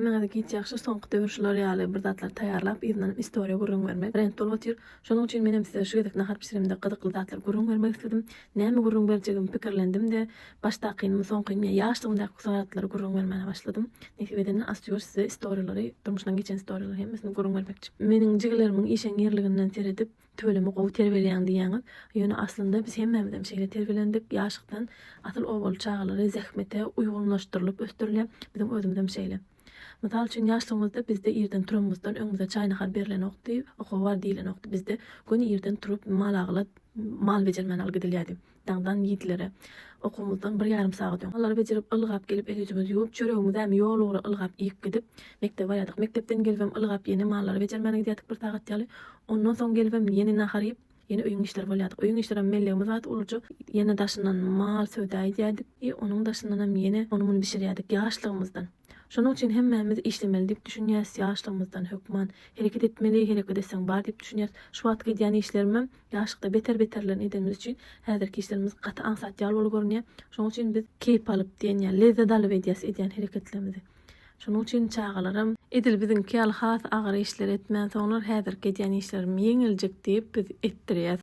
Meňe git ýaşy soňky döwürşler ýaly bir zatlar taýýarlap ýygynyň istoriýa gurrun bermek trend bolup otyr. Şonuň üçin menem size şu gedek nahar pişirimde gyzykly zatlar gurrun bermek istedim. Näme gurrun berjegimi pikirlendim de başdakyny soňky ýaşlygymdaky zatlar gurrun bermene başladym. Näsibeden astyr size istoriýalary, durmuşdan geçen istoriýalary hemmesini gurrun bermekçi. Meniň jigilerimiň işen ýerliginden seredip tölemi gowy terbiýeleýän diýäňiz. Ýöne aslynda biz hemmemiz şeýle terbiýelendik. Ýaşlykdan asyl owul çağlary zähmete uýgunlaşdyrylyp östürilýär. Bizim özümizem şeýle. Misal üçin ýaşlygymyzda bizde ýerden turmamyzdan öňümizde çaýnahar berilen okdy, okuw bar diýilen okdy. Bizde göni ýerden turup mal agylat, mal bejermeni alyp gidilýärdi. Daňdan ýitlere okumuzdan 1,5 saat öň. Onları bejerip ylgap gelip el-yüzümizi ýuwup çöregimizi hem ýol ugry ylgap iýip gidip mektep barýardyk. Mekdepden gelibem ylgap ýene mallary bejermeni gidýärdik bir sagat ýaly. Ondan soň gelibem ýene nahar ýyp ýene öýüň işleri bolýardy. Öýüň işleri mellegimiz wat ulujak. Ýene daşyndan mal söwda edýärdik. Onuň daşyndan hem ýene onu bişirýärdik ýaşlygymyzdan. Şonuň üçin hemmemiz işlemeli diýip düşünýäs, ýaşlygymyzdan hökman hereket etmeli, hereket etseň bar diýip düşünýäs. Şu wagt edýän işlerimi ýaşlykda beter-beterlerini edemiz üçin häzirki işlerimiz gaty ansat ýaly bolup görünýär. Şonuň üçin biz keyip alyp diýen ýa lezzet alyp edýän hereketlerimizi. Şonuň üçin çağalarym edil bizimki has agyr işler etmän soňlar häzirki edýän işlerimi ýeňiljek diýip biz etdirýäs.